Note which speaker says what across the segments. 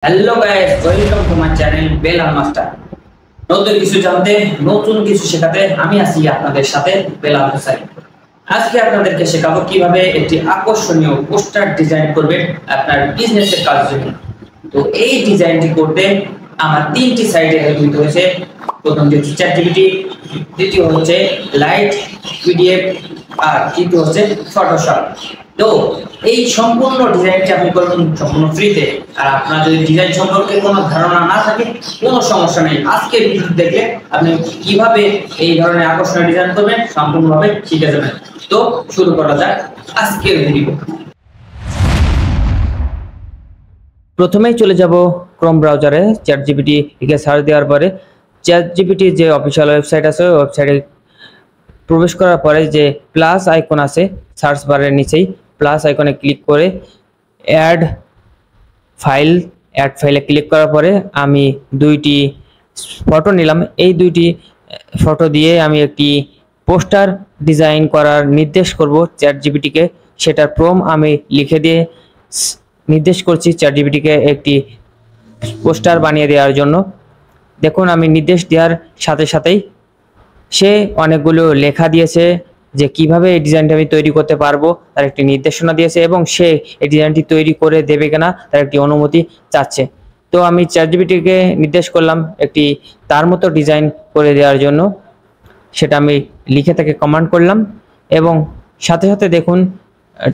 Speaker 1: Hello guys, welcome to my channel Belal master. নতুন কিছু জানতে, নতুন কিছু শেখাতে আমি আছি আপনাদের সাথে বেলাল হোসেন। আজকে আপনাদেরকে শেখাবো কিভাবে একটি আকর্ষণীয় পোস্টার ডিজাইন করবেন আপনার বিজনেসের কাজের জন্য। তো এই ডিজাইনটি করতে আমার তিনটি সাইডে হেল্প নিতে হয়েছে। প্রথমটি হচ্ছে চ্যাটজিপিটি, দ্বিতীয় হচ্ছে লাইট পিডিএফ, আর তৃতীয় হচ্ছে ফটোশপ। তো এই সম্পূর্ণ ডিজাইনটি আপনি করবেন সম্পূর্ণ ফ্রিতে। আর আপনার যদি ডিজাইন সম্পর্কে কোনো ধারণা না থাকে, কোনো সমস্যা নেই, আজকের ভিডিও দেখলে আপনি কিভাবে এই ধরনের আকর্ষণীয় ডিজাইন করবেন সম্পূর্ণভাবে শিখে যাবেন। তো শুরু করা যাক আজকের ভিডিও। প্রথমেই চলে যাব ক্রোম ব্রাউজারে, চ্যাটজিপিটি লিখে সার্চ দেওয়ার পরে চ্যাটজিপিটি যে অফিসিয়াল ওয়েবসাইট আছে ওই ওয়েবসাইটে প্রবেশ করার পরে যে প্লাস আইকন আছে সার্চ বারের নিচেই প্লাস আইকনে ক্লিক করে অ্যাড ফাইলে ক্লিক করার পরে আমি দুইটি ফটো নিলাম। এই দুইটি ফটো দিয়ে আমি একটি পোস্টার ডিজাইন করার নির্দেশ করব চ্যাটজিপিটিকে। সেটার প্রম্পট আমি লিখে দিয়ে নির্দেশ করছি চ্যাটজিপিটিকে একটি পোস্টার বানিয়ে দেওয়ার জন্য। দেখুন আমি নির্দেশ দেওয়ার সাথে সাথেই সে অনেকগুলো লেখা দিয়েছে যে কিভাবে এই ডিজাইনটা আমি তৈরি করতে পারবো, তার একটি নির্দেশনা দিয়েছে এবং সে এই ডিজাইনটি তৈরি করে দেবে কিনা তার একটি অনুমতি চাচ্ছে। তো আমি চ্যাটজিপিটিকে নির্দেশ করলাম একটি তার মতো ডিজাইন করে দেওয়ার জন্য। সেটা আমি লিখে তাকে কমান্ড করলাম এবং সাথে সাথে দেখুন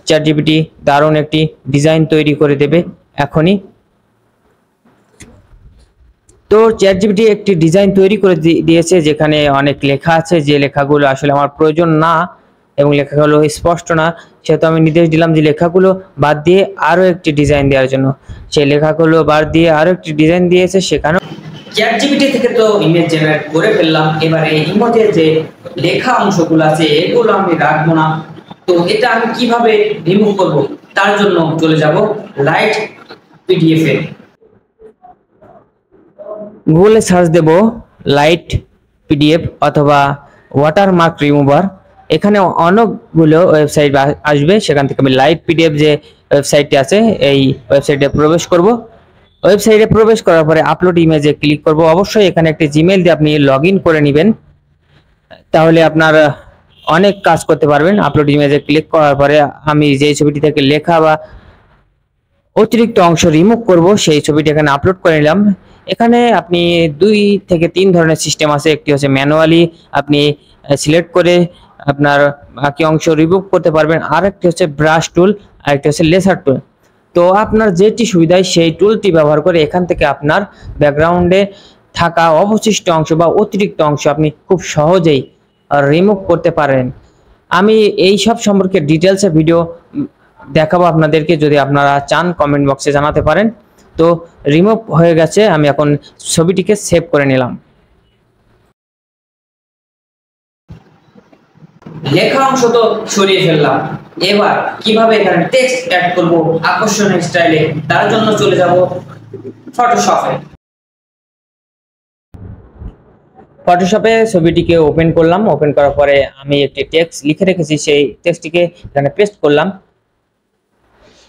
Speaker 1: চ্যাটজিপিটি দারুণ একটি ডিজাইন তৈরি করে দেবে এখনই। তো চ্যাটজিপিটি একটি ডিজাইন তৈরি করে দিয়েছে যেখানে অনেক লেখা আছে, যে লেখাগুলো আসলে আমার প্রয়োজন না এবং লেখাগুলো স্পষ্ট না। সেহেতু আমি নির্দেশ দিলাম যে লেখাগুলো বাদ দিয়ে আরো একটি ডিজাইন দেওয়ার জন্য। সেই লেখাগুলো বাদ দিয়ে আরো একটি ডিজাইন দিয়েছে। সেখানে চ্যাটজিপিটি থেকে তো ইমেজ জেনারেট করে ফেললাম, এবারে এই ইমেজে যে লেখা অংশগুলো আছে এগুলো আমি রাখবো না। তো এটা আমি কিভাবে রিমুভ করব, তার জন্য চলে যাব লাইট পিডিএফ এ। গুগলে সার্চ দেব লাইট পিডিএফ অথবা ওয়াটারমার্ক রিমুভার। এখানে অনেকগুলো ওয়েবসাইট আসবে, সেখান থেকে আমি লাইট পিডিএফ যে ওয়েবসাইটটি আছে এই ওয়েবসাইটে প্রবেশ করব। ওয়েবসাইটে প্রবেশ করার পরে আপলোড ইমেজে ক্লিক করব। অবশ্যই এখানে একটি জিমেইল দিয়ে আপনি লগ ইন করে নেবেন, তাহলে আপনার অনেক কাজ করতে পারবেন। আপলোড ইমেজে ক্লিক করার পরে আমি যে ছবিটি থেকে লেখা বা অতিরিক্ত অংশ রিমুভ করব সেই ছবিটি এখানে আপলোড করে নিলাম। এখানে আপনি 2 থেকে 3 ধরনের সিস্টেম আছে। একটি হচ্ছে ম্যানুয়ালি আপনি সিলেক্ট করে আপনার বাকি অংশ রিমুভ করতে পারবেন, আর একটি হচ্ছে ব্রাশ টুল, আর একটি হচ্ছে লেসার টুল। তো আপনার যেটি সুবিধা সেই টুলটি ব্যবহার করে এখান থেকে আপনার ব্যাকগ্রাউন্ডে থাকা অবশিষ্ট অংশ বা অতিরিক্ত অংশ আপনি খুব সহজেই রিমুভ করতে পারেন। আমি এই সব সম্পর্কে ডিটেলসে ভিডিও দেখাবো আপনাদেরকে, যদি আপনারা চান কমেন্ট বক্সে জানাতে পারেন। তো রিমুভ হয়ে গেছে, আমি এখন ছবিটিকে সেভ করে নিলাম। লেখা অংশ তো সরিয়ে ফেললাম, এবার কিভাবে এখানে টেক্সট অ্যাড করব আকর্ষণীয় স্টাইলে, তার জন্য চলে যাব ফটোশপে। ফটোশপে ছবিটিকে ওপেন করলাম। ওপেন করার পরে আমি একটি টেক্সট লিখে রেখেছি, সেই টেক্সটটিকে এখানে পেস্ট করলাম।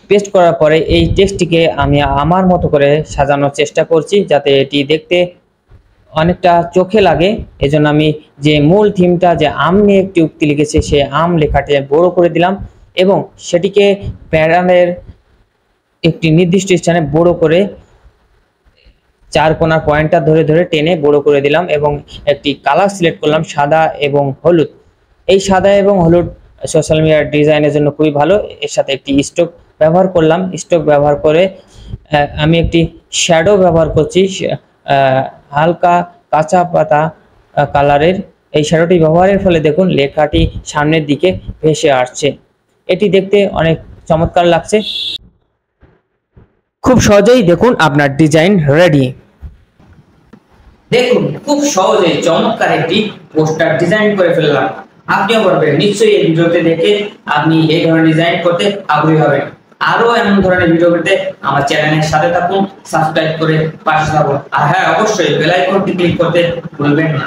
Speaker 1: পেস্ট করার পরে এই টেক্সটটিকে আমি আমার মতো করে সাজানোর চেষ্টা করছি যাতে এটি দেখতে অনেকটা চোখে লাগে। এজন্য আমি যে মূল থিমটা যে আম নিয়ে একটি উক্তি লিখেছে সেই আম লেখাটি বড় করে দিলাম এবং সেটিকে প্যানেলের একটি নির্দিষ্ট স্থানে বড় করে 4 কোণার পয়েন্টটা ধরে ধরে টেনে বড় করে দিলাম এবং একটি কালার সিলেক্ট করলাম সাদা এবং হলুদ। এই সাদা এবং হলুদ সোশ্যাল মিডিয়ার ডিজাইনের জন্য খুবই ভালো। এর সাথে একটি স্ট্রোক ব্যবহার করলাম। স্ট্রোক ব্যবহার করে আমি একটি শ্যাডো ব্যবহার করছি, হালকা কাঁচা পাতা কালারের। এই শ্যাডোটি ব্যবহারের ফলে দেখুন লেখাটি সামনের দিকে ভেসে আসছে, এটি দেখতে অনেক চমৎকার লাগছে। খুব সহজেই দেখুন আপনার ডিজাইন রেডি। দেখুন খুব সহজেই চমৎকার একটি পোস্টার ডিজাইন করে ফেললাম। আপনিও পারবেন, নিশ্চয়ই এই ভিডিওতে দেখে আপনি এই ধরনের ডিজাইন করতে আগ্রহী হবেন। আরো এমন ধরনের ভিডিও পেতে আমার চ্যানেলের সাথে থাকুন, সাবস্ক্রাইব করে পাশে থাকুন, আর হ্যাঁ অবশ্যই বেল আইকনটি ক্লিক করতে ভুলবেন না।